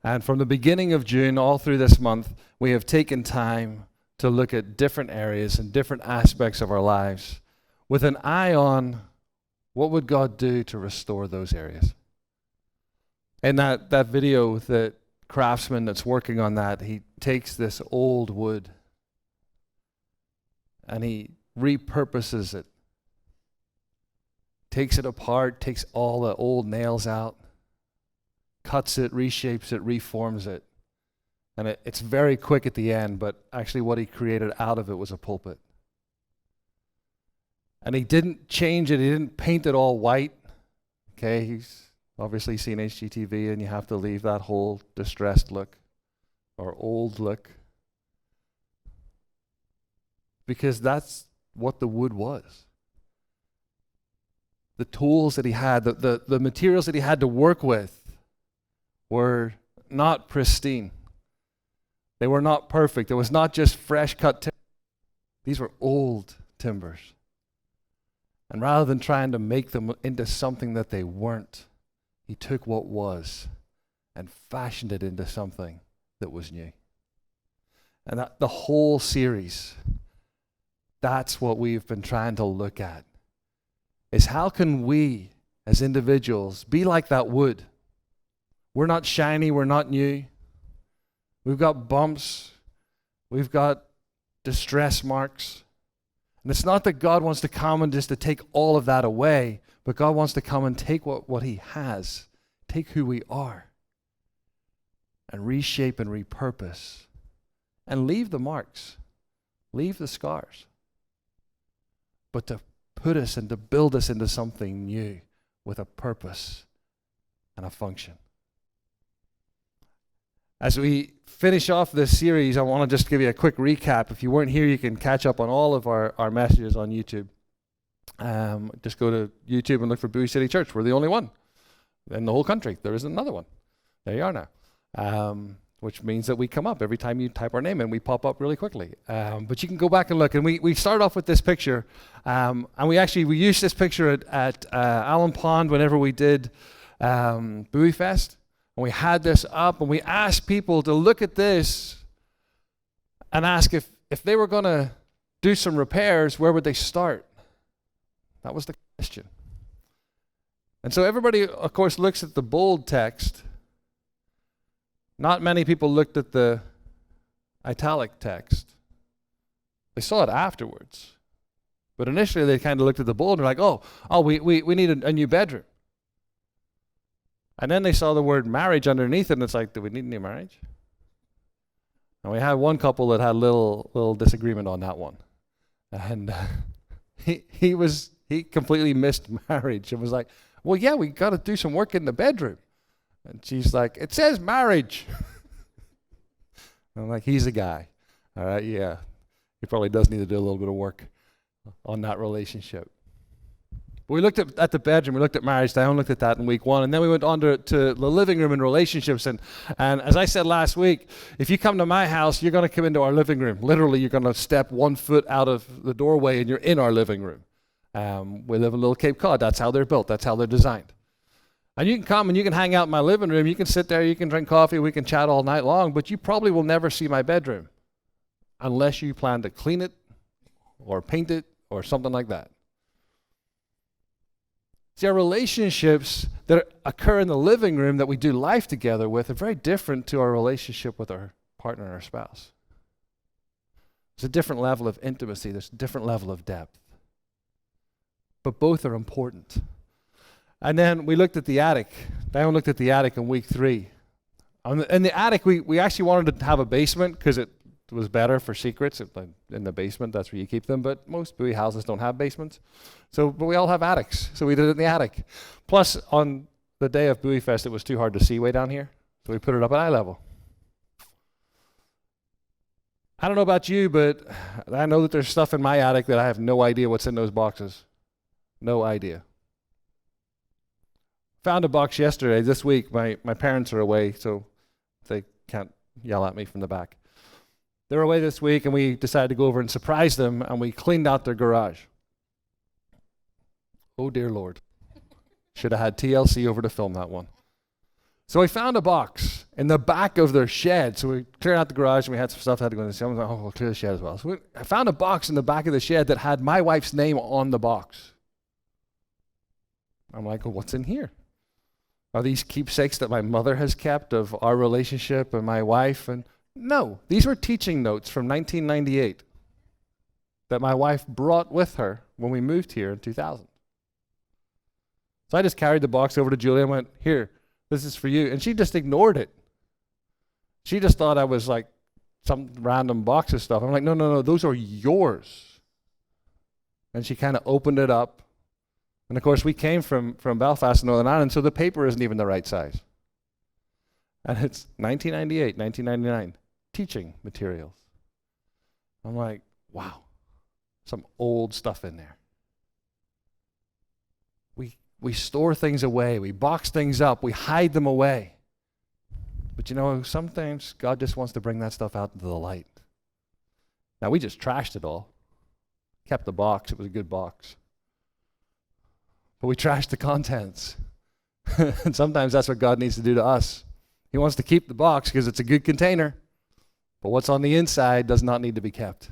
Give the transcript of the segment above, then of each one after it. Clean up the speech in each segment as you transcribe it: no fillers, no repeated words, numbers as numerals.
And from the beginning of June all through this month, we have taken time to look at different areas and different aspects of our lives with an eye on what would God do to restore those areas. In that video, the craftsman that's working on that, he takes this old wood and he repurposes it, takes it apart, takes all the old nails out, cuts it, reshapes it, reforms it. And it's very quick at the end, but actually what he created out of it was a pulpit. And he didn't change it, he didn't paint it all white. Okay, he's obviously seen HGTV, and you have to leave that whole distressed look or old look, because that's what the wood was. The tools that he had, the materials that he had to work with were not pristine. They were not perfect. It was not just fresh cut timber. These were old timbers. And rather than trying to make them into something that they weren't, he took what was and fashioned it into something that was new. And that, the whole series, that's what we've been trying to look at, is how can we as individuals be like that wood? We're not shiny, we're not new. We've got bumps, we've got distress marks. And it's not that God wants to come and just to take all of that away, but God wants to come and take what he has, take who we are, and reshape and repurpose, and leave the marks, leave the scars, but to put us and to build us into something new with a purpose and a function. As we finish off this series, I want to just give you a quick recap. If you weren't here, you can catch up on all of our messages on YouTube. Just go to YouTube and look for Bowie City Church. We're the only one in the whole country. There isn't another one. There you are now. Which means that we come up every time you type our name in. We pop up really quickly. But you can go back and look. And we start off with this picture. And we used this picture at Allen Pond whenever we did Bowie Fest. And we had this up, and we asked people to look at this and ask if they were going to do some repairs, where would they start? That was the question. And so everybody, of course, looks at the bold text. Not many people looked at the italic text. They saw it afterwards. But initially, they kind of looked at the bold and were like, we need a new bedroom. And then they saw the word marriage underneath it, and it's like, do we need a new marriage? And we had one couple that had a little disagreement on that one. And he completely missed marriage and was like, well, yeah, we got to do some work in the bedroom. And she's like, it says marriage. I'm like, he's a guy. All right, yeah. He probably does need to do a little bit of work on that relationship. We looked at the bedroom, we looked at marriage. Diane looked at that in week 1, and then we went on to the living room and relationships. And as I said last week, if you come to my house, you're going to come into our living room. Literally, you're going to step 1 foot out of the doorway, and you're in our living room. We live in Little Cape Cod. That's how they're built. That's how they're designed. And you can come and you can hang out in my living room. You can sit there, you can drink coffee, we can chat all night long, but you probably will never see my bedroom unless you plan to clean it or paint it or something like that. See, our relationships that occur in the living room that we do life together with are very different to our relationship with our partner or our spouse. There's a different level of intimacy. There's a different level of depth. But both are important. And then we looked at the attic. Diane looked at the attic in week 3. In the attic, we actually wanted to have a basement because it was better for secrets. In the basement, that's where you keep them. But most Bowie houses don't have basements. But we all have attics. So we did it in the attic. Plus, on the day of Bowie Fest, it was too hard to see way down here. So we put it up at eye level. I don't know about you, but I know that there's stuff in my attic that I have no idea what's in those boxes. No idea. Found a box yesterday. This week, my parents are away, so they can't yell at me from the back. They're away this week, and we decided to go over and surprise them, and we cleaned out their garage. Oh, dear Lord. Should have had TLC over to film that one. So I found a box, in the back of their shed. So we cleared out the garage and we had some stuff that had to go in the shed. I was like, oh, we'll clear the shed as well. So I found a box in the back of the shed that had my wife's name on the box. I'm like, well, what's in here? Are these keepsakes that my mother has kept of our relationship and my wife? And no, these were teaching notes from 1998 that my wife brought with her when we moved here in 2000. So I just carried the box over to Julia and went, here, this is for you. And she just ignored it. She just thought I was like some random box of stuff. I'm like, no, those are yours. And she kind of opened it up. And of course, we came from Belfast, Northern Ireland, so the paper isn't even the right size. And it's 1998, 1999, teaching materials. I'm like, wow, some old stuff in there. We store things away. We box things up. We hide them away. But you know, sometimes God just wants to bring that stuff out into the light. Now, we just trashed it all. Kept the box. It was a good box. But we trashed the contents. And sometimes that's what God needs to do to us. He wants to keep the box because it's a good container. But what's on the inside does not need to be kept.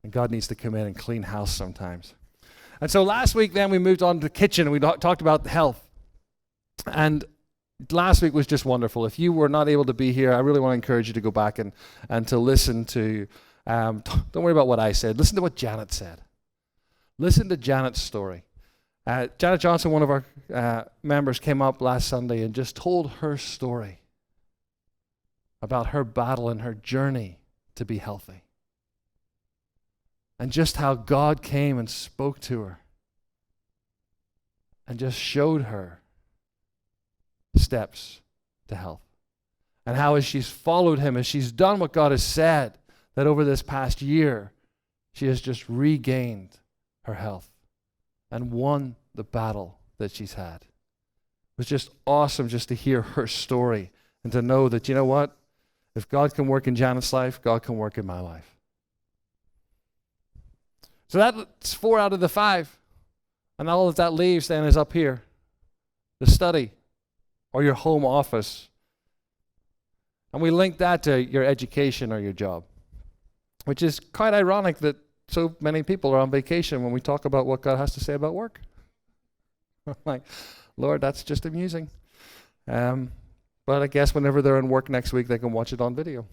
And God needs to come in and clean house sometimes. And so last week then we moved on to the kitchen and we talked about health. And last week was just wonderful. If you were not able to be here, I really want to encourage you to go back and to listen to, don't worry about what I said. Listen to what Janet said. Listen to Janet's story. Janet Johnson, one of our members, came up last Sunday and just told her story about her battle and her journey to be healthy. And just how God came and spoke to her and just showed her steps to health. And how as she's followed him, as she's done what God has said, that over this past year, she has just regained her health and won the battle that she's had. It was just awesome just to hear her story and to know that, you know what? If God can work in Janet's life, God can work in my life. So that's 4 out of the 5. And all that leaves then is up here. The study or your home office. And we link that to your education or your job. Which is quite ironic that so many people are on vacation when we talk about what God has to say about work. I'm like, Lord, that's just amusing. But I guess whenever they're in work next week, they can watch it on video.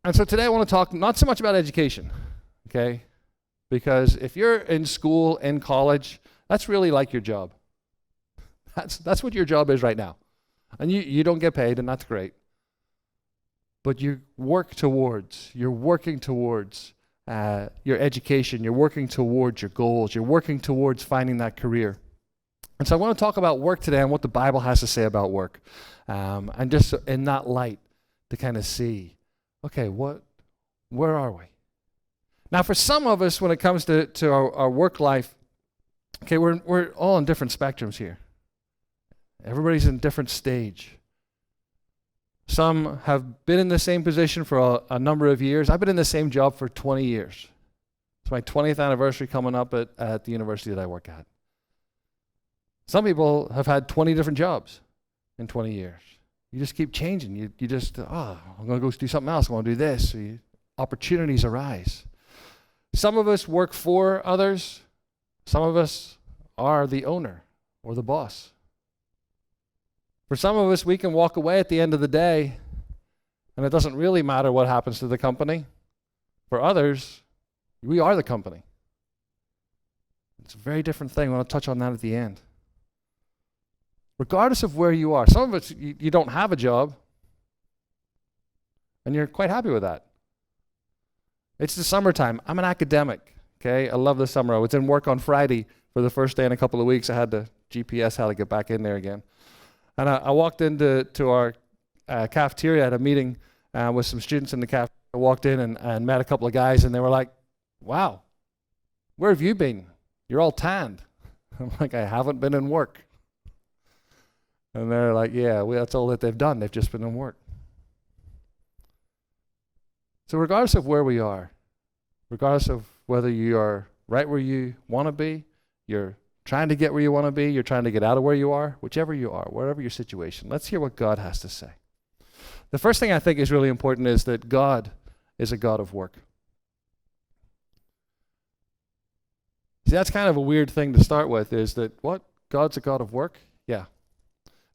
And so today I want to talk not so much about education, okay? Because if you're in school, in college, that's really like your job. That's what your job is right now. And you don't get paid, and that's great. But you're working towards your education. You're working towards your goals. You're working towards finding that career. And so I want to talk about work today and what the Bible has to say about work. And just in that light to kind of see, okay, where are we? Now, for some of us, when it comes to our work life, okay, we're all on different spectrums here. Everybody's in a different stage. Some have been in the same position for a number of years. I've been in the same job for 20 years. It's my 20th anniversary coming up at the university that I work at. Some people have had 20 different jobs in 20 years. You just keep changing. You just, I'm going to go do something else. I want to do this. So opportunities arise. Some of us work for others. Some of us are the owner or the boss. For some of us, we can walk away at the end of the day, and it doesn't really matter what happens to the company. For others, we are the company. It's a very different thing. I want to touch on that at the end. Regardless of where you are, some of us, you don't have a job, and you're quite happy with that. It's the summertime. I'm an academic, okay? I love the summer. I was in work on Friday for the first day in a couple of weeks. I had to GPS how to get back in there again. And I walked into our cafeteria at a meeting with some students in the cafeteria. I walked in and met a couple of guys, and they were like, wow, where have you been? You're all tanned. I'm like, I haven't been in work. And they're like, yeah, that's all that they've done. They've just been in work. So regardless of where we are, regardless of whether you are right where you want to be, you're trying to get where you want to be, you're trying to get out of where you are, whichever you are, wherever your situation. Let's hear what God has to say. The first thing I think is really important is that God is a God of work. See, that's kind of a weird thing to start with, is that, what? God's a God of work? Yeah.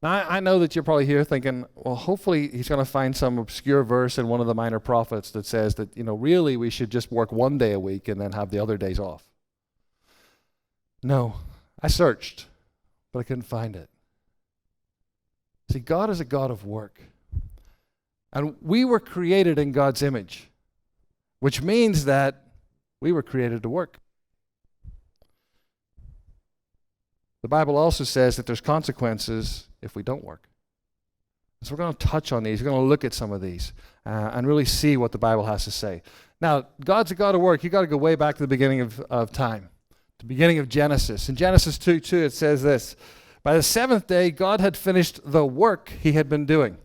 Now, I know that you're probably here thinking, well, hopefully he's going to find some obscure verse in one of the minor prophets that says that, really we should just work one day a week and then have the other days off. No, I searched, but I couldn't find it. See, God is a God of work. And we were created in God's image, which means that we were created to work. The Bible also says that there's consequences if we don't work. So we're going to touch on these. We're going to look at some of these and really see what the Bible has to say. Now, God's a God of work. You've got to go way back to the beginning of time, the beginning of Genesis. In Genesis 2:2, it says this: by the seventh day, God had finished the work he had been doing.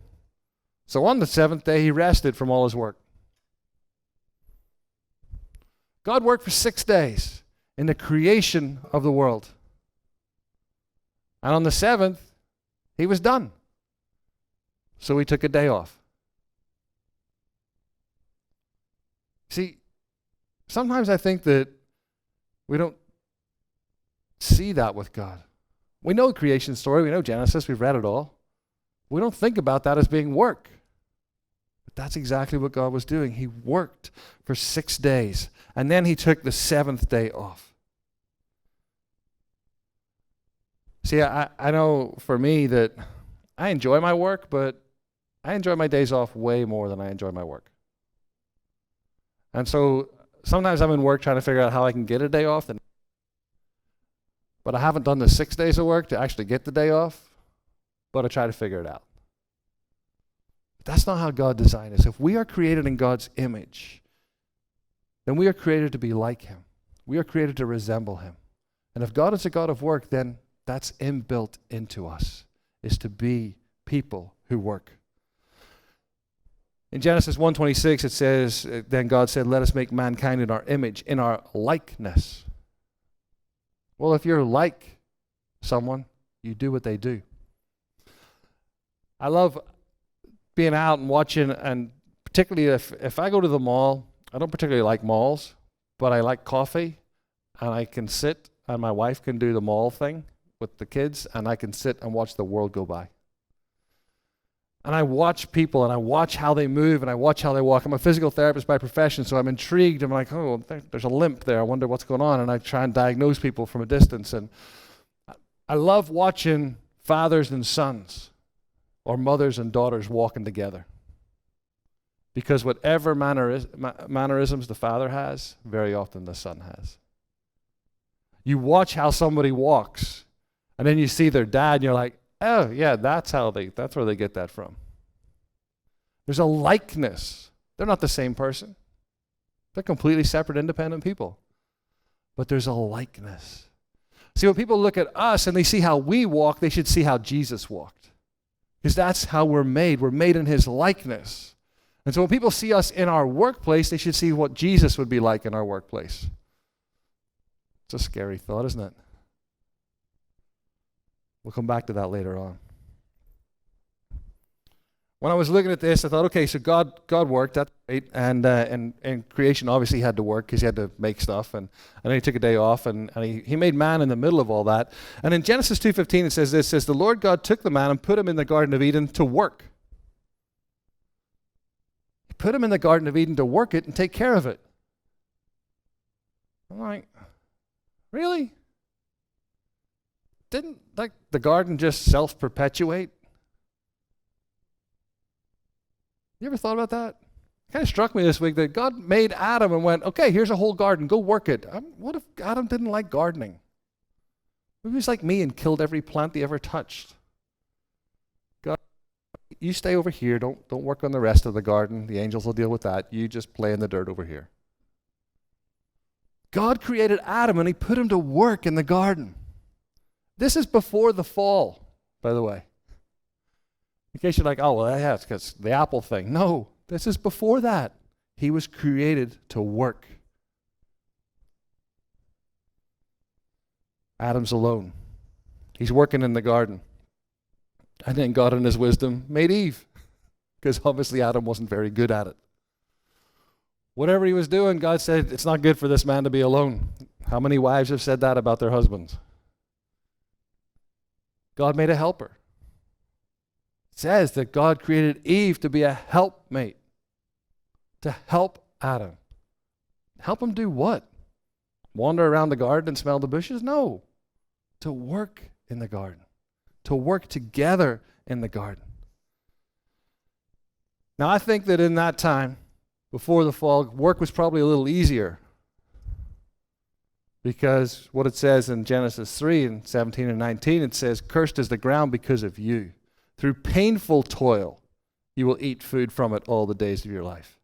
So on the seventh day, he rested from all his work. God worked for 6 days in the creation of the world. And on the seventh, he was done. So he took a day off. See, sometimes I think that we don't see that with God. We know the creation story. We know Genesis. We've read it all. We don't think about that as being work. But that's exactly what God was doing. He worked for 6 days. And then he took the seventh day off. See, I know for me that I enjoy my work, but I enjoy my days off way more than I enjoy my work. And so sometimes I'm in work trying to figure out how I can get a day off. But I haven't done the 6 days of work to actually get the day off, but I try to figure it out. But that's not how God designed us. If we are created in God's image, then we are created to be like him. We are created to resemble him. And if God is a God of work, then that's inbuilt into us, is to be people who work. In Genesis 1:26, it says, then God said, let us make mankind in our image, in our likeness. Well, if you're like someone, you do what they do. I love being out and watching, and particularly if I go to the mall, I don't particularly like malls, but I like coffee, and I can sit, and my wife can do the mall thing with the kids, and I can sit and watch the world go by. And I watch people, and I watch how they move, and I watch how they walk. I'm a physical therapist by profession, so I'm intrigued. I'm like, oh, there's a limp there. I wonder what's going on. And I try and diagnose people from a distance. And I love watching fathers and sons, or mothers and daughters walking together. Because whatever mannerisms the father has, very often the son has. You watch how somebody walks, and then you see their dad, and you're like, oh, yeah, that's where they get that from. There's a likeness. They're not the same person. They're completely separate, independent people. But there's a likeness. See, when people look at us and they see how we walk, they should see how Jesus walked. Because that's how we're made. We're made in his likeness. And so when people see us in our workplace, they should see what Jesus would be like in our workplace. It's a scary thought, isn't it? We'll come back to that later on. When I was looking at this, I thought, okay, so God worked, that's great, and creation obviously had to work because he had to make stuff, and then he took a day off, and he made man in the middle of all that. And in Genesis 2:15 it says this, the Lord God took the man and put him in the Garden of Eden to work. He put him in the Garden of Eden to work it and take care of it. I'm like, really? Didn't the garden just self-perpetuate? You ever thought about that? It kind of struck me this week that God made Adam and went, okay, here's a whole garden, go work it. What if Adam didn't like gardening? Maybe he was like me and killed every plant he ever touched. God, you stay over here, don't work on the rest of the garden. The angels will deal with that. You just play in the dirt over here. God created Adam and he put him to work in the garden. This is before the fall, by the way. In case you're like, oh, well, yeah, it's because the apple thing. No, this is before that. He was created to work. Adam's alone. He's working in the garden. And then God in his wisdom made Eve, because obviously Adam wasn't very good at it. Whatever he was doing, God said, it's not good for this man to be alone. How many wives have said that about their husbands? God made a helper. It says that God created Eve to be a helpmate, to help Adam. Help him do what? Wander around the garden and smell the bushes? No. To work in the garden. To work together in the garden. Now, I think that in that time, before the fall, work was probably a little easier. Because what it says in Genesis 3 and 17 and 19, it says, cursed is the ground because of you. Through painful toil, you will eat food from it all the days of your life.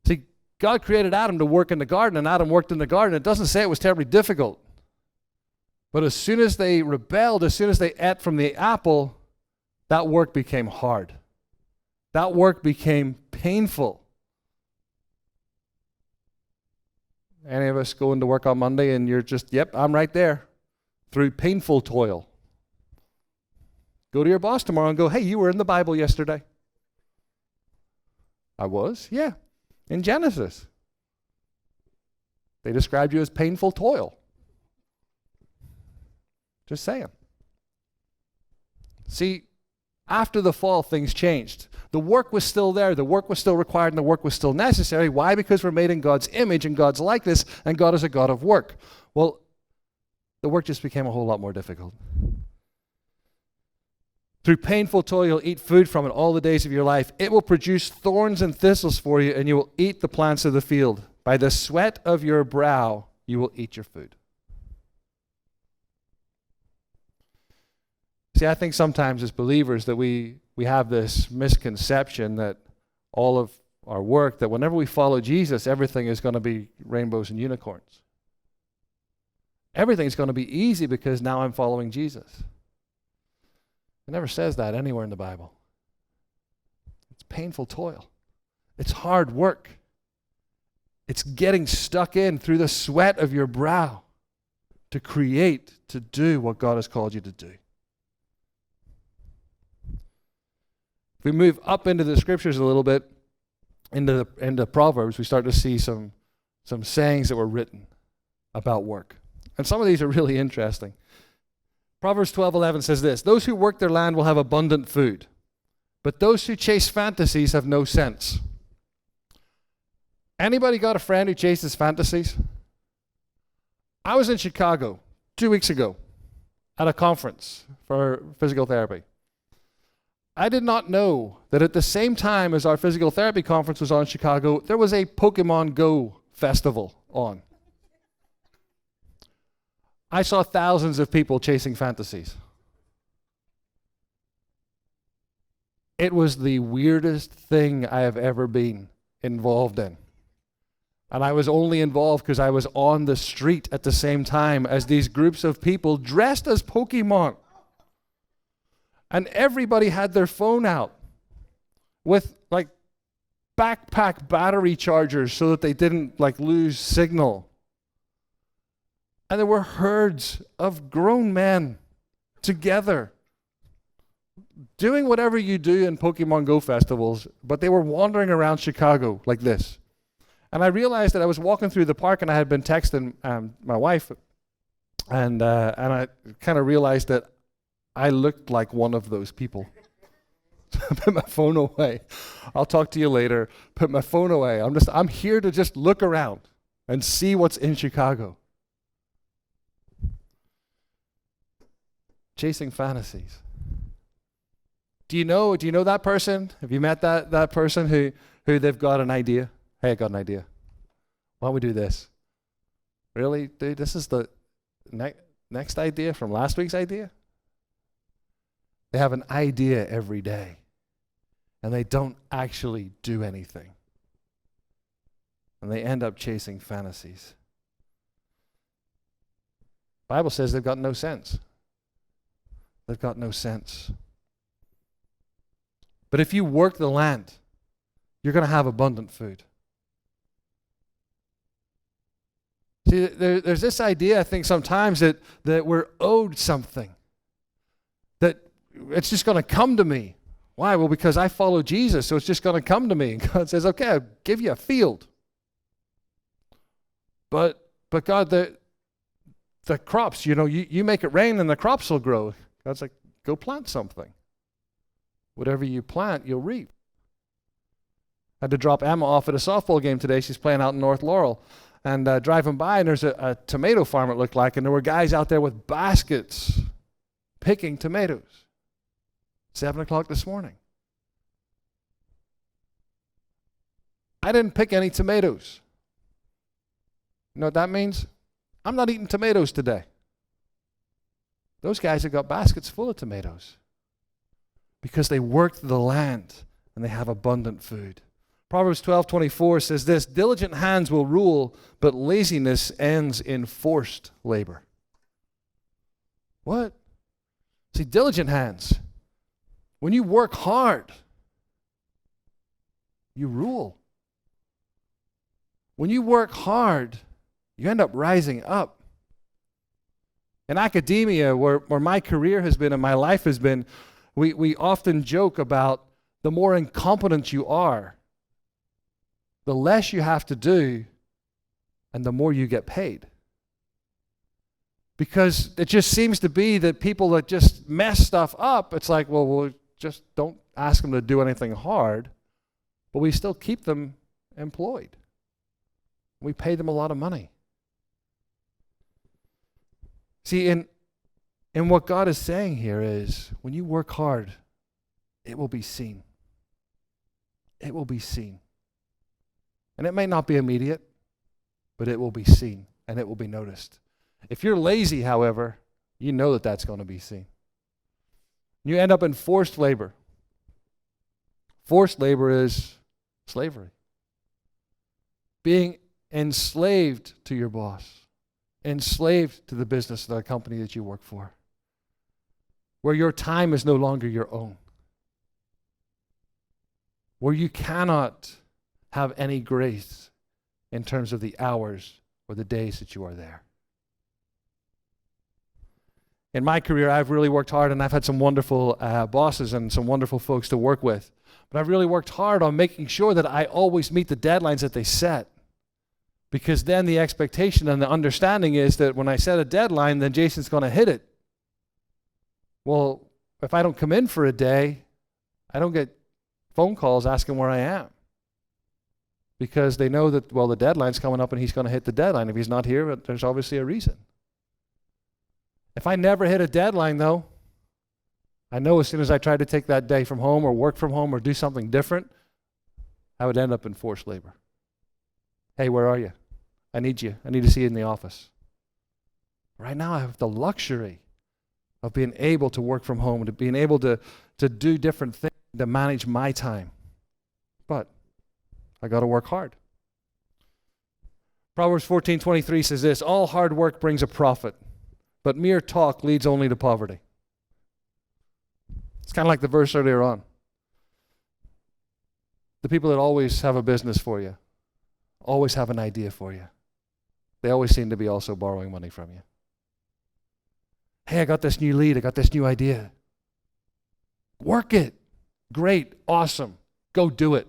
See, God created Adam to work in the garden, and Adam worked in the garden. It doesn't say it was terribly difficult. But as soon as they rebelled, as soon as they ate from the apple, that work became hard. That work became painful. Any of us going to work on Monday and you're just, yep, I'm right there, through painful toil. Go to your boss tomorrow and go, hey, you were in the Bible yesterday. I was? Yeah. In Genesis. They described you as painful toil. Just saying. See, after the fall, things changed. The work was still there. The work was still required, and the work was still necessary. Why? Because we're made in God's image and God's likeness, and God is a God of work. Well, the work just became a whole lot more difficult. Through painful toil, you'll eat food from it all the days of your life. It will produce thorns and thistles for you, and you will eat the plants of the field. By the sweat of your brow, you will eat your food. See, I think sometimes as believers that we have this misconception that all of our work, that whenever we follow Jesus, everything is going to be rainbows and unicorns. Everything's going to be easy because now I'm following Jesus. It never says that anywhere in the Bible. It's painful toil. It's hard work. It's getting stuck in through the sweat of your brow to create, to do what God has called you to do. If we move up into the scriptures a little bit, into Proverbs, we start to see some sayings that were written about work. And some of these are really interesting. Proverbs 12:11 says this, those who work their land will have abundant food, but those who chase fantasies have no sense. Anybody got a friend who chases fantasies? I was in Chicago 2 weeks ago at a conference for physical therapy. I did not know that at the same time as our physical therapy conference was on in Chicago, there was a Pokemon Go festival on. I saw thousands of people chasing fantasies. It was the weirdest thing I have ever been involved in. And I was only involved because I was on the street at the same time as these groups of people dressed as Pokemon. And everybody had their phone out with like backpack battery chargers so that they didn't like lose signal. And there were herds of grown men together doing whatever you do in Pokemon Go festivals, but they were wandering around Chicago like this. And I realized that I was walking through the park and I had been texting my wife, and I kind of realized that I looked like one of those people. I put my phone away. I'll talk to you later. Put my phone away. I'm here to just look around and see what's in Chicago. Chasing fantasies. Do you know that person? Have you met that person who they've got an idea? Hey, I got an idea. Why don't we do this? Really, dude? This is the next idea from last week's idea? They have an idea every day, and they don't actually do anything. And they end up chasing fantasies. The Bible says they've got no sense. They've got no sense. But if you work the land, you're going to have abundant food. See, there's this idea, I think, sometimes that we're owed something. That it's just going to come to me. Why? Well, because I follow Jesus, so it's just going to come to me. And God says, okay, I'll give you a field. But God, the crops, you make it rain and the crops will grow. God's like, go plant something. Whatever you plant, you'll reap. I had to drop Emma off at a softball game today. She's playing out in North Laurel. And driving by, and there's a tomato farm, it looked like, and there were guys out there with baskets picking tomatoes. 7 o'clock this morning. I didn't pick any tomatoes. You know what that means? I'm not eating tomatoes today. Those guys have got baskets full of tomatoes because they worked the land and they have abundant food. Proverbs 12:24 says this, diligent hands will rule, but laziness ends in forced labor. What? See, diligent hands. When you work hard, you rule. When you work hard, you end up rising up. In academia, where my career has been and my life has been, we often joke about the more incompetent you are, the less you have to do, and the more you get paid. Because it just seems to be that people that just mess stuff up, it's like, well, we'll just don't ask them to do anything hard, but we still keep them employed. We pay them a lot of money. See, in what God is saying here is, when you work hard, it will be seen. It will be seen. And it may not be immediate, but it will be seen and it will be noticed. If you're lazy, however, you know that that's going to be seen. You end up in forced labor. Forced labor is slavery. Being enslaved to your boss, enslaved to the business of the company that you work for, where your time is no longer your own, where you cannot have any grace in terms of the hours or the days that you are there. In my career, I've really worked hard, and I've had some wonderful bosses and some wonderful folks to work with. But I've really worked hard on making sure that I always meet the deadlines that they set. Because then the expectation and the understanding is that when I set a deadline, then Jason's going to hit it. Well, if I don't come in for a day, I don't get phone calls asking where I am. Because they know that, well, the deadline's coming up and he's going to hit the deadline. If he's not here, there's obviously a reason. If I never hit a deadline, though, I know as soon as I tried to take that day from home or work from home or do something different, I would end up in forced labor. Hey, where are you? I need you. I need to see you in the office. Right now, I have the luxury of being able to work from home, to being able to do different things, to manage my time. But I got to work hard. Proverbs 14:23 says this, all hard work brings a profit, but mere talk leads only to poverty. It's kind of like the verse earlier on. The people that always have a business for you, always have an idea for you, they always seem to be also borrowing money from you. Hey, I got this new lead. I got this new idea. Work it. Great. Awesome. Go do it.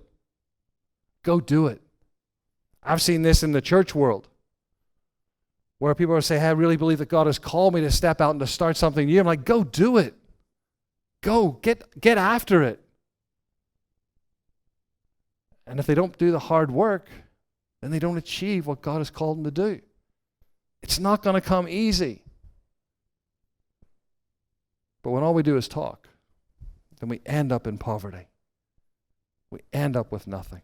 Go do it. I've seen this in the church world where people say, hey, I really believe that God has called me to step out and to start something new. I'm like, go do it. Go. Get after it. And if they don't do the hard work, then they don't achieve what God has called them to do. It's not going to come easy. But when all we do is talk, then we end up in poverty. We end up with nothing.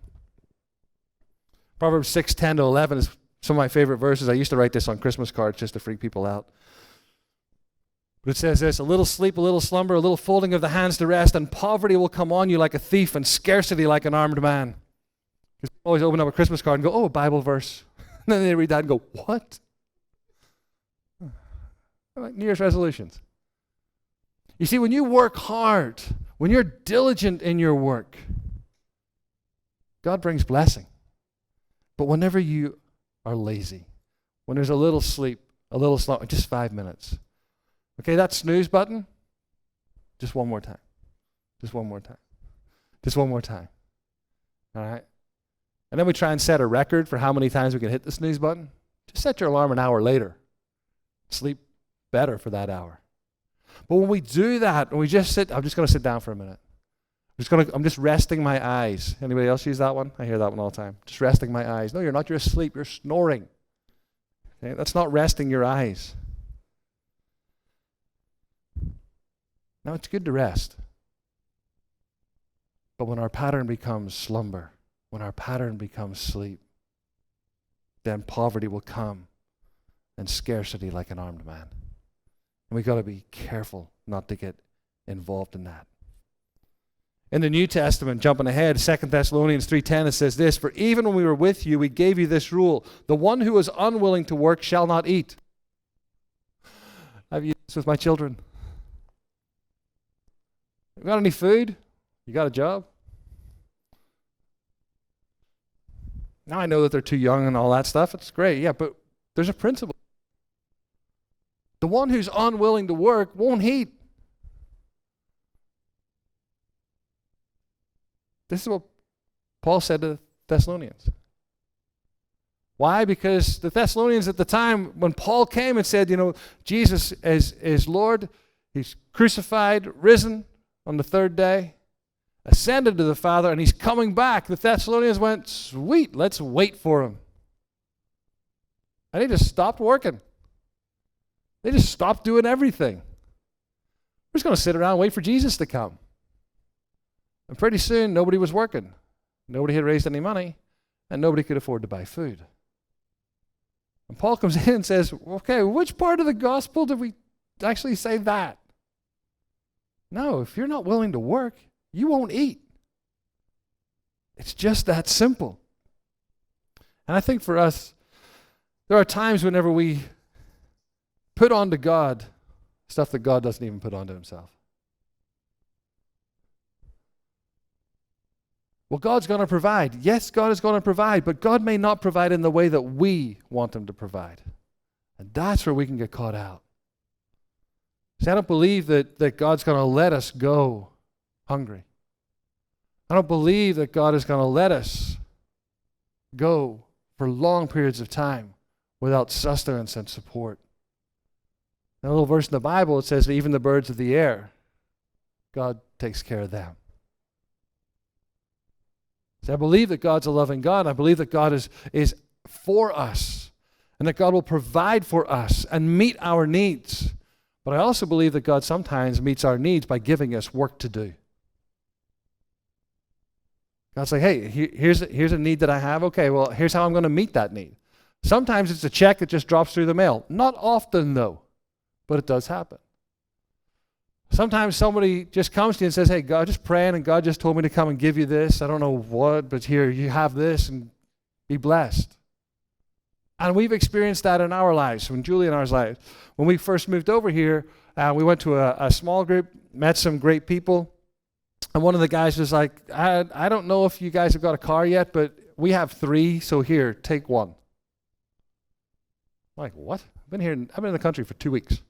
Proverbs 6:10-11 is some of my favorite verses. I used to write this on Christmas cards just to freak people out. But it says this, a little sleep, a little slumber, a little folding of the hands to rest, and poverty will come on you like a thief and scarcity like an armed man. Because people always open up a Christmas card and go, oh, a Bible verse. And then they read that and go, what? Like New Year's resolutions. You see, when you work hard, when you're diligent in your work, God brings blessing. But whenever you are lazy, when there's a little sleep, a little slow, just 5 minutes. Okay, that snooze button, just one more time. Just one more time. Just one more time. All right? And then we try and set a record for how many times we can hit the snooze button. Just set your alarm an hour later. Sleep better for that hour. But when we do that, and we just sit, I'm just going to sit down for a minute. I'm just resting my eyes. Anybody else use that one? I hear that one all the time. Just resting my eyes. No, you're not. You're asleep. You're snoring. Okay? That's not resting your eyes. Now, it's good to rest. But when our pattern becomes slumber, when our pattern becomes sleep, then poverty will come and scarcity like an armed man. And we've got to be careful not to get involved in that. In the New Testament, jumping ahead, 2 Thessalonians 3:10, it says this, "For even when we were with you, we gave you this rule, the one who is unwilling to work shall not eat." I've used this with my children. You got any food? You got a job? Now I know that they're too young and all that stuff. It's great, yeah, but there's a principle. The one who's unwilling to work won't eat. This is what Paul said to the Thessalonians. Why? Because the Thessalonians at the time, when Paul came and said, Jesus is Lord, he's crucified, risen on the third day, ascended to the Father, and he's coming back. The Thessalonians went, sweet, let's wait for him. And they just stopped working. They just stopped doing everything. We're just going to sit around and wait for Jesus to come. And pretty soon, nobody was working. Nobody had raised any money, and nobody could afford to buy food. And Paul comes in and says, okay, which part of the gospel did we actually say that? No, if you're not willing to work, you won't eat. It's just that simple. And I think for us, there are times whenever we put onto God stuff that God doesn't even put onto himself. Well, God's going to provide. Yes, God is going to provide, but God may not provide in the way that we want him to provide. And that's where we can get caught out. See, I don't believe that God's going to let us go hungry. I don't believe that God is going to let us go for long periods of time without sustenance and support. In a little verse in the Bible, it says that even the birds of the air, God takes care of them. See, I believe that God's a loving God. I believe that God is for us and that God will provide for us and meet our needs. But I also believe that God sometimes meets our needs by giving us work to do. God's like, hey, here's a need that I have. Okay, well, here's how I'm going to meet that need. Sometimes it's a check that just drops through the mail. Not often, though, but it does happen. Sometimes somebody just comes to you and says, hey, God, just praying, and God just told me to come and give you this. I don't know what, but here, you have this, and be blessed. And we've experienced that in our lives, when Julie and our lives. When we first moved over here, we went to a small group, met some great people, and one of the guys was like, I don't know if you guys have got a car yet, but we have 3, so here, take one. I'm like, what? I've been in the country for 2 weeks.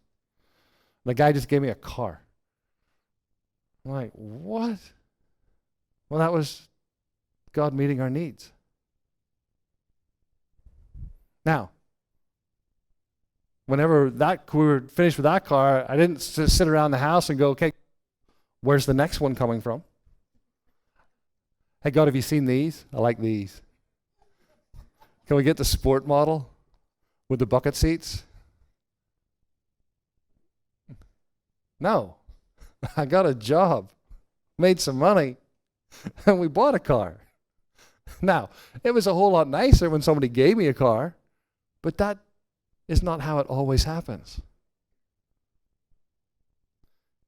The guy just gave me a car. I'm like, what? Well, that was God meeting our needs. Now, whenever we were finished with that car, I didn't sit around the house and go, okay, where's the next one coming from? Hey, God, have you seen these? I like these. Can we get the sport model with the bucket seats? No. I got a job, made some money, and we bought a car. Now, it was a whole lot nicer when somebody gave me a car, but that is not how it always happens.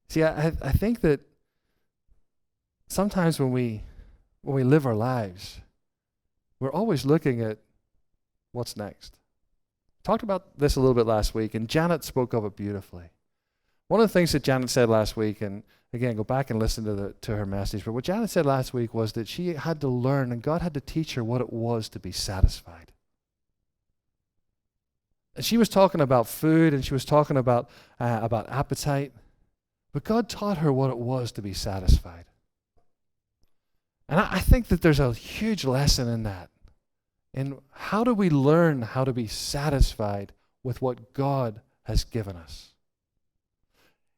See, I think that sometimes when we live our lives, we're always looking at what's next. Talked about this a little bit last week, and Janet spoke of it beautifully. One of the things that Janet said last week, and again, go back and listen to her message, but what Janet said last week was that she had to learn, and God had to teach her what it was to be satisfied. And she was talking about food, and she was talking about appetite. But God taught her what it was to be satisfied. And I think that there's a huge lesson in that. And how do we learn how to be satisfied with what God has given us?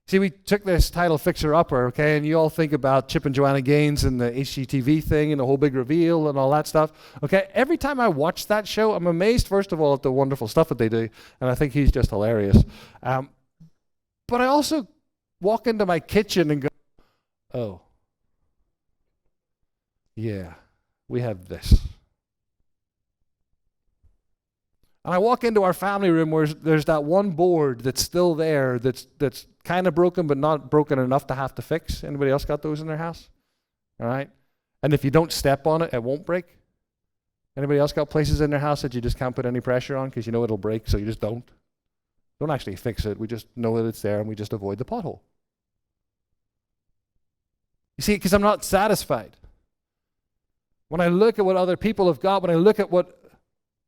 See, we took this title Fixer Upper, okay, and you all think about Chip and Joanna Gaines and the HGTV thing and the whole big reveal and all that stuff. Okay, every time I watch that show, I'm amazed, first of all, at the wonderful stuff that they do, and I think he's just hilarious. But I also walk into my kitchen and go, oh, yeah, we have this. And I walk into our family room where there's that one board that's still there that's kind of broken but not broken enough to have to fix. Anybody else got those in their house? All right? And if you don't step on it, it won't break. Anybody else got places in their house that you just can't put any pressure on because you know it'll break, so you just don't? Don't actually fix it. We just know that it's there and we just avoid the pothole. You see, because I'm not satisfied. When I look at what other people have got, when I look at what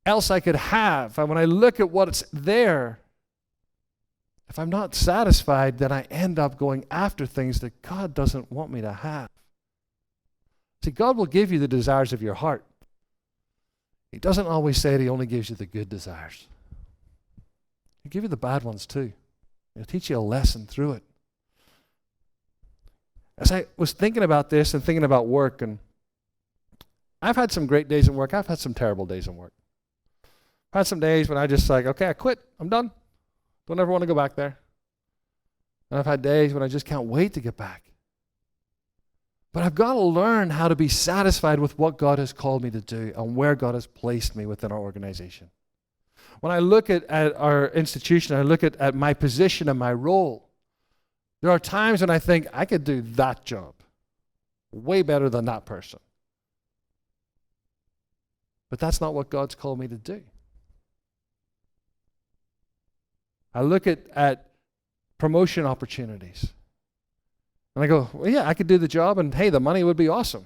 else I could have, and when I look at what's there, if I'm not satisfied, then I end up going after things that God doesn't want me to have. See, God will give you the desires of your heart. He doesn't always say that He only gives you the good desires. He'll give you the bad ones too. He'll teach you a lesson through it. As I was thinking about this and thinking about work, and I've had some great days in work. I've had some terrible days in work. I've had some days when I just like, okay, I quit. I'm done. Don't ever want to go back there. And I've had days when I just can't wait to get back. But I've got to learn how to be satisfied with what God has called me to do and where God has placed me within our organization. When I look at our institution, I look at my position and my role, there are times when I think I could do that job way better than that person. But that's not what God's called me to do. I look at promotion opportunities. And I go, well, yeah, I could do the job, and hey, the money would be awesome.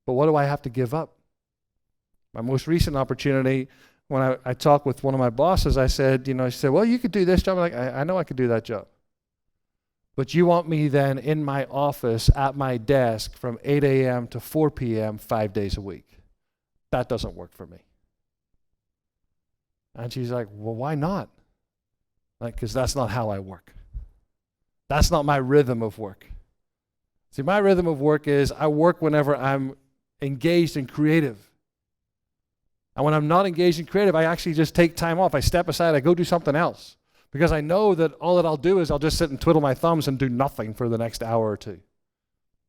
But what do I have to give up? My most recent opportunity, when I talked with one of my bosses, I said, she said, well, you could do this job. I'm like, I know I could do that job. But you want me then in my office at my desk from 8 a.m. to 4 p.m. 5 days a week. That doesn't work for me. And she's like, well, why not? Like, because that's not how I work. That's not my rhythm of work. See, my rhythm of work is I work whenever I'm engaged and creative. And when I'm not engaged and creative, I actually just take time off. I step aside, I go do something else. Because I know that all that I'll do is I'll just sit and twiddle my thumbs and do nothing for the next hour or two.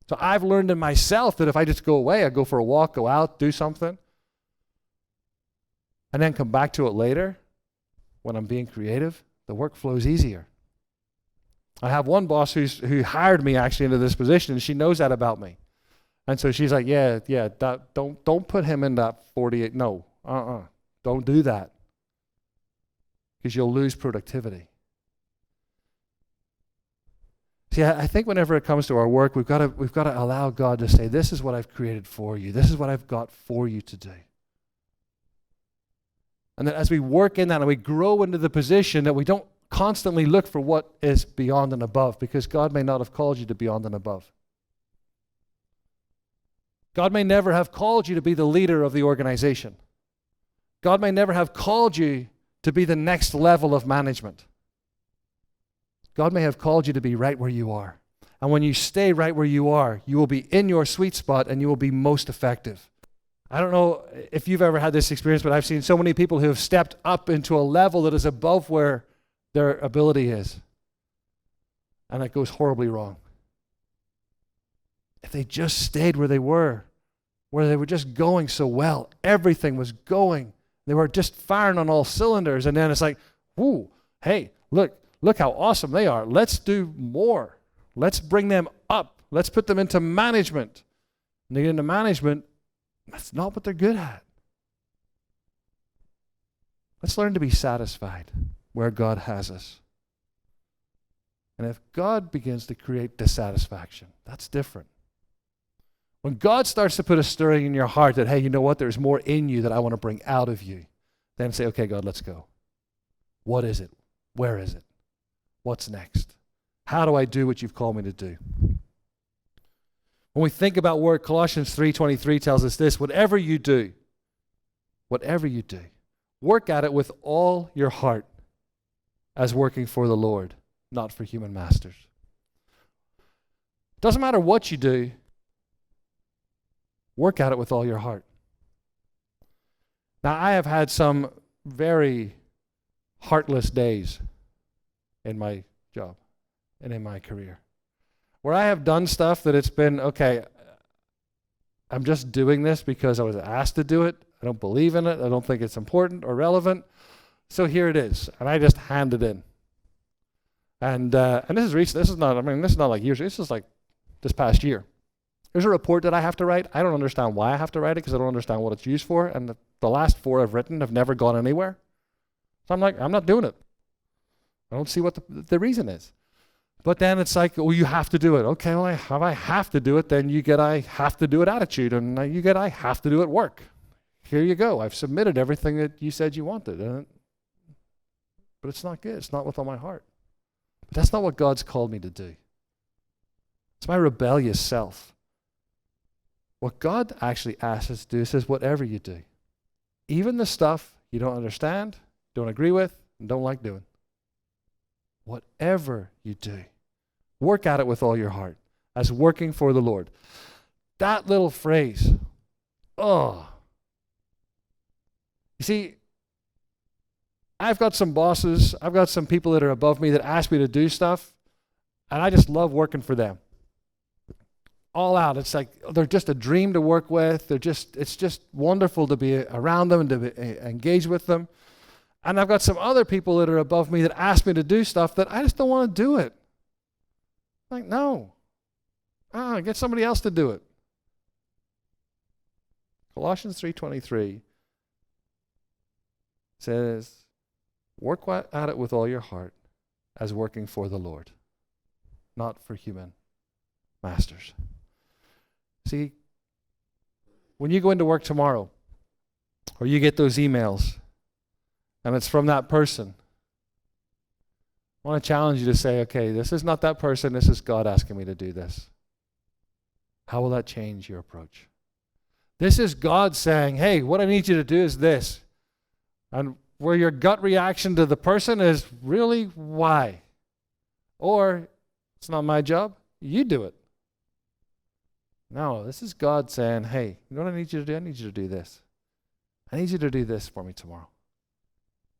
So I've learned in myself that if I just go away, I go for a walk, go out, do something, and then come back to it later when I'm being creative, the work flows easier. I have one boss who hired me actually into this position, and she knows that about me. And so she's like, yeah, don't put him in that 48. No, don't do that. Because you'll lose productivity. See, I think whenever it comes to our work, we've got to allow God to say, this is what I've created for you. This is what I've got for you to do. And that as we work in that and we grow into the position, that we don't constantly look for what is beyond and above, because God may not have called you to beyond and above. God may never have called you to be the leader of the organization. God may never have called you to be the next level of management. God may have called you to be right where you are. And when you stay right where you are, you will be in your sweet spot and you will be most effective. I don't know if you've ever had this experience, but I've seen so many people who have stepped up into a level that is above where their ability is. And it goes horribly wrong. If they just stayed where they were just going so well, everything was going. They were just firing on all cylinders, and then it's like, whoo, hey, look how awesome they are. Let's do more. Let's bring them up. Let's put them into management. And they get into management, that's not what they're good at. Let's learn to be satisfied where God has us. And if God begins to create dissatisfaction, that's different. When God starts to put a stirring in your heart that, hey, you know what, there's more in you that I want to bring out of you, then say, okay, God, let's go. What is it? Where is it? What's next? How do I do what you've called me to do? When we think about work, Colossians 3:23 tells us this: whatever you do, work at it with all your heart as working for the Lord, not for human masters. Doesn't matter what you do, work at it with all your heart. Now, I have had some very heartless days in my job and in my career, where I have done stuff that it's been, okay, I'm just doing this because I was asked to do it. I don't believe in it. I don't think it's important or relevant. So here it is. And I just hand it in. And this is recent. This is not like years. This is like this past year. There's a report that I have to write. I don't understand why I have to write it because I don't understand what it's used for. And the last 4 I've written have never gone anywhere. So I'm like, I'm not doing it. I don't see what the reason is. But then it's like, well, you have to do it. Okay, well, if I have to do it, then you get I have to do it attitude, and you get I have to do it work. Here you go. I've submitted everything that you said you wanted. But it's not good. It's not with all my heart. But that's not what God's called me to do. It's my rebellious self. What God actually asks us to do is says, whatever you do, even the stuff you don't understand, don't agree with, and don't like doing, whatever you do, work at it with all your heart as working for the Lord. That little phrase, you see, I've got some bosses, I've got some people that are above me that ask me to do stuff, and I just love working for them. All out. It's like they're just a dream to work with. It's just wonderful to be around them and to be engaged with them. And I've got some other people that are above me that ask me to do stuff that I just don't want to do it. Like, no. Get somebody else to do it. Colossians 3:23 says, work at it with all your heart as working for the Lord, not for human masters. See, when you go into work tomorrow, or you get those emails, and it's from that person, I want to challenge you to say, okay, this is not that person, this is God asking me to do this. How will that change your approach? This is God saying, hey, what I need you to do is this. And where your gut reaction to the person is, really, why? Or, it's not my job, you do it. No, this is God saying, hey, you know what I need you to do? I need you to do this. I need you to do this for me tomorrow.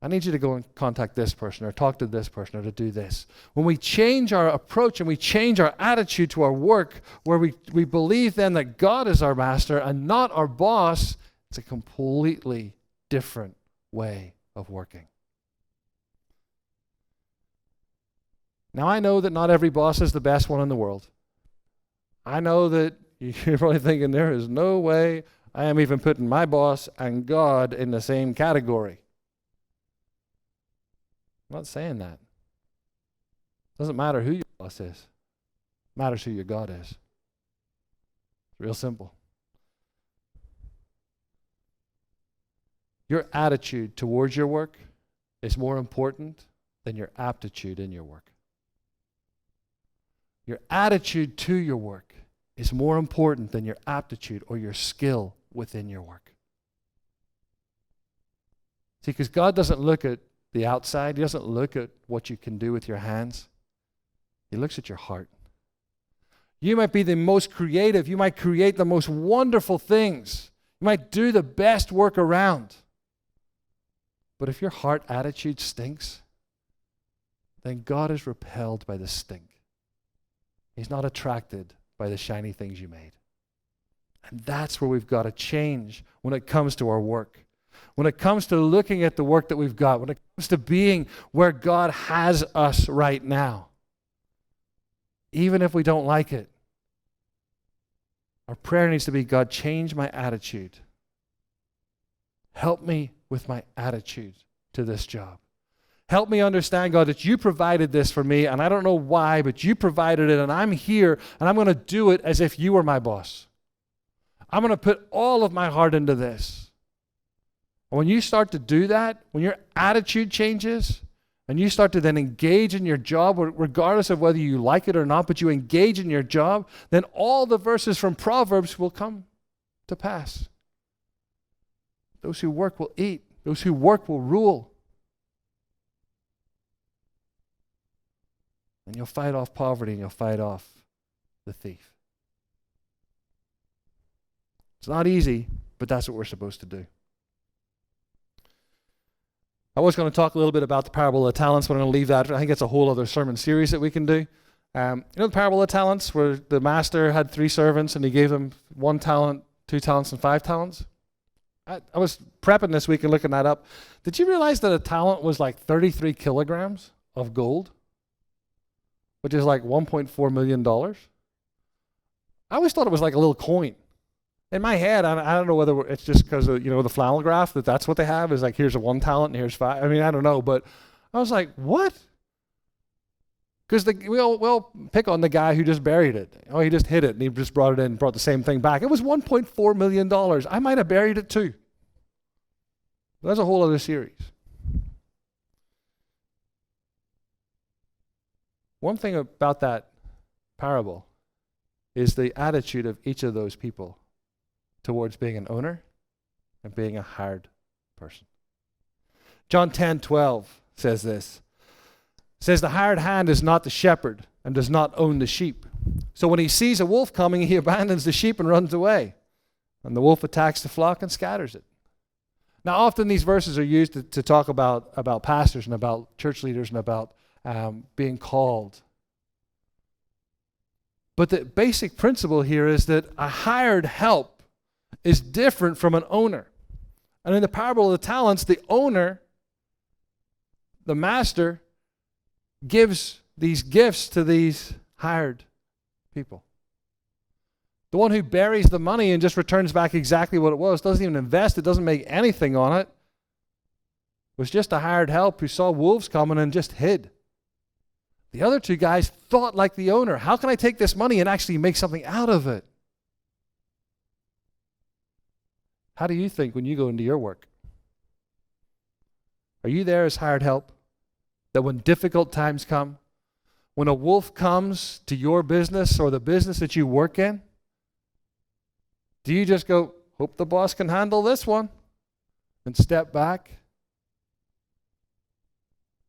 I need you to go and contact this person or talk to this person or to do this. When we change our approach and we change our attitude to our work, where we believe then that God is our master and not our boss, it's a completely different way of working. Now, I know that not every boss is the best one in the world. I know that you're probably thinking, there is no way I am even putting my boss and God in the same category. I'm not saying that. It doesn't matter who your boss is. It matters who your God is. It's real simple. Your attitude towards your work is more important than your aptitude in your work. Your attitude to your work is more important than your aptitude or your skill within your work. See, because God doesn't look at the outside. He doesn't look at what you can do with your hands. He looks at your heart. You might be the most creative. You might create the most wonderful things. You might do the best work around. But if your heart attitude stinks, then God is repelled by the stink. He's not attracted by the shiny things you made. And that's where we've got to change when it comes to our work. When it comes to looking at the work that we've got, when it comes to being where God has us right now, even if we don't like it, our prayer needs to be, God, change my attitude. Help me with my attitude to this job. Help me understand, God, that you provided this for me, and I don't know why, but you provided it, and I'm here, and I'm going to do it as if you were my boss. I'm going to put all of my heart into this. And when you start to do that, when your attitude changes, and you start to then engage in your job, regardless of whether you like it or not, but you engage in your job, then all the verses from Proverbs will come to pass. Those who work will eat. Those who work will rule. And you'll fight off poverty and you'll fight off the thief. It's not easy, but that's what we're supposed to do. I was going to talk a little bit about the parable of the talents, but I'm going to leave that. I think it's a whole other sermon series that we can do. The parable of the talents, where the master had 3 servants and he gave them 1 talent, 2 talents, and 5 talents. I was prepping this week and looking that up. Did you realize that a talent was like 33 kilograms of gold? Which is like $1.4 million. I always thought it was like a little coin. In my head, I don't know whether it's just because of, the flannel graph, that's what they have, is like, here's a 1 talent and here's 5. I mean, I don't know, but I was like, what? Because we all pick on the guy who just buried it. Oh, he just hid it and he just brought it in and brought the same thing back. It was $1.4 million. I might have buried it too. That's a whole other series. One thing about that parable is the attitude of each of those people towards being an owner and being a hired person. John 10:12 says this. It says, the hired hand is not the shepherd and does not own the sheep. So when he sees a wolf coming, he abandons the sheep and runs away. And the wolf attacks the flock and scatters it. Now, often these verses are used to talk about pastors and about church leaders and about being called. But the basic principle here is that a hired help is different from an owner. And in the parable of the talents, the owner, the master, gives these gifts to these hired people. The one who buries the money and just returns back exactly what it was, doesn't even invest, it doesn't make anything on it, was just a hired help who saw wolves coming and just hid. The other 2 guys thought like the owner. How can I take this money and actually make something out of it? How do you think when you go into your work? Are you there as hired help? That when difficult times come, when a wolf comes to your business or the business that you work in, do you just go, hope the boss can handle this one, and step back?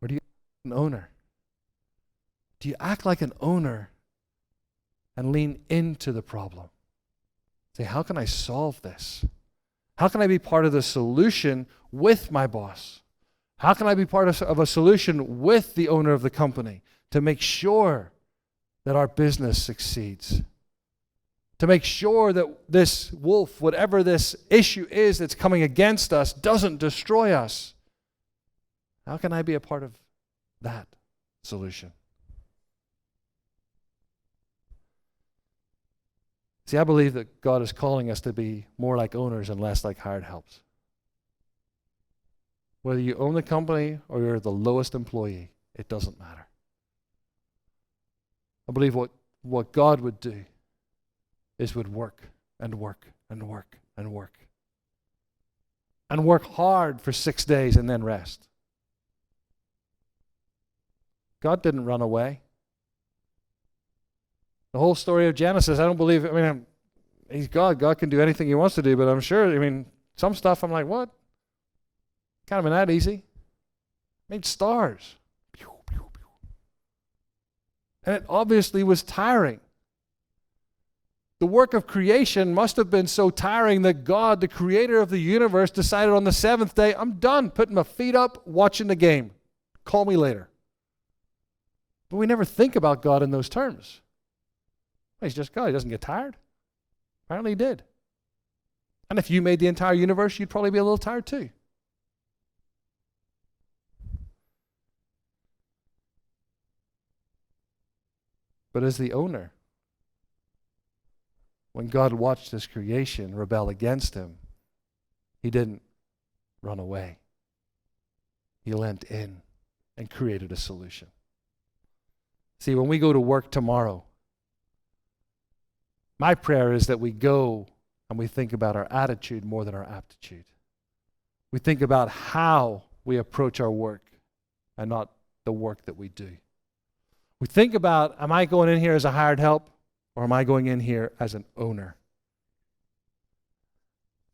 Or do you act like an owner? Do you act like an owner and lean into the problem? Say, how can I solve this? How can I be part of the solution with my boss? How can I be part of a solution with the owner of the company to make sure that our business succeeds? To make sure that this wolf, whatever this issue is that's coming against us, doesn't destroy us. How can I be a part of that solution? See, I believe that God is calling us to be more like owners and less like hired helps. Whether you own the company or you're the lowest employee, it doesn't matter. I believe what God would do is would work and work and work and work. And work hard for 6 days and then rest. God didn't run away. The whole story of Genesis, I don't believe, he's God. God can do anything he wants to do, but I'm sure, some stuff I'm like, what? Can't have been that easy. Made stars. Pew, pew, pew. And it obviously was tiring. The work of creation must have been so tiring that God, the creator of the universe, decided on the 7th day, I'm done putting my feet up, watching the game. Call me later. But we never think about God in those terms. He's just God. He doesn't get tired. Apparently he did. And if you made the entire universe, you'd probably be a little tired too. But as the owner, when God watched his creation rebel against him, he didn't run away. He leant in and created a solution. See, when we go to work tomorrow, my prayer is that we go and we think about our attitude more than our aptitude. We think about how we approach our work and not the work that we do. We think about, am I going in here as a hired help, or am I going in here as an owner?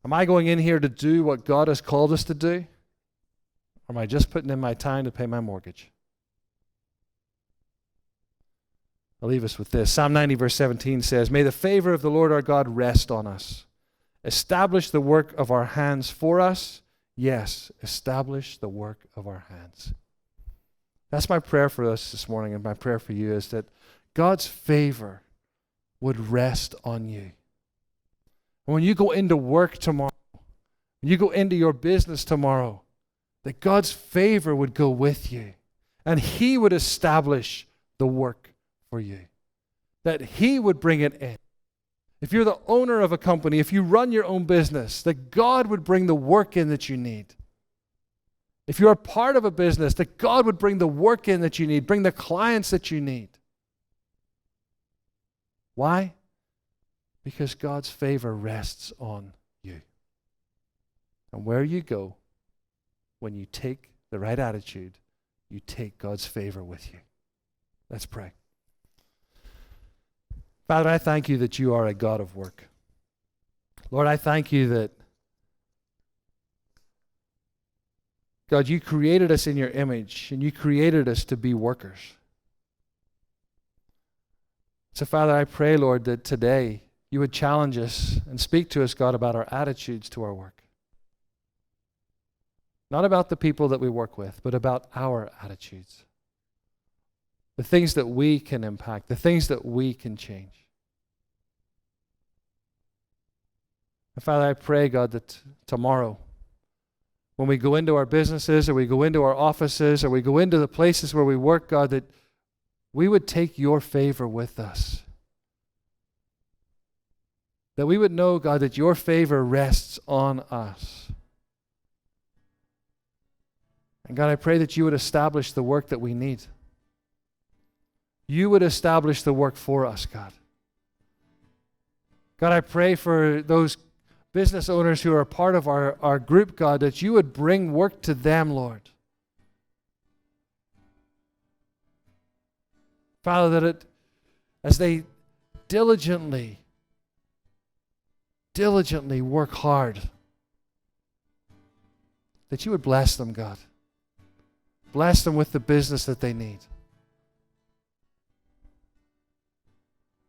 Am I going in here to do what God has called us to do? Or am I just putting in my time to pay my mortgage? I'll leave us with this. Psalm 90 verse 17 says, "May the favor of the Lord our God rest on us. Establish the work of our hands for us." Yes, establish the work of our hands. That's my prayer for us this morning, and my prayer for you is that God's favor would rest on you. And when you go into work tomorrow, when you go into your business tomorrow, that God's favor would go with you, and He would establish the work for you, that He would bring it in. If you're the owner of a company, if you run your own business, that God would bring the work in that you need. If you're a part of a business, that God would bring the work in that you need, bring the clients that you need. Why? Because God's favor rests on you. And where you go, when you take the right attitude, you take God's favor with you. Let's pray. Father, I thank you that you are a God of work. Lord, I thank you that, God, you created us in your image, and you created us to be workers. So, Father, I pray, Lord, that today you would challenge us and speak to us, God, about our attitudes to our work. Not about the people that we work with, but about our attitudes. The things that we can impact, the things that we can change. And Father, I pray, God, that tomorrow, when we go into our businesses, or we go into our offices, or we go into the places where we work, God, that we would take your favor with us. That we would know, God, that your favor rests on us. And God, I pray that you would establish the work that we need. You would establish the work for us, God. God, I pray for those business owners who are a part of our group, God, that you would bring work to them, Lord. Father, that as they diligently work hard, that you would bless them, God. Bless them with the business that they need.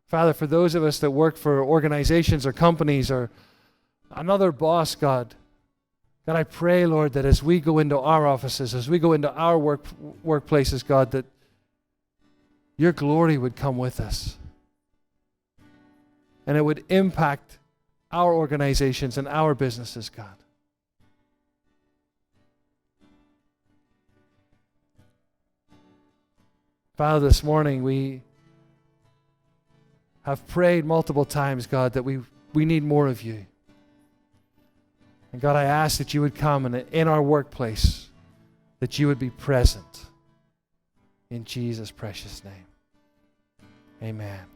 Father, for those of us that work for organizations or companies or another boss, God, I pray, Lord, that as we go into our offices, as we go into our workplaces, God, that your glory would come with us. And it would impact our organizations and our businesses, God. Father, this morning we have prayed multiple times, God, that we need more of you. And God, I ask that you would come and in our workplace, that you would be present. In Jesus' precious name. Amen.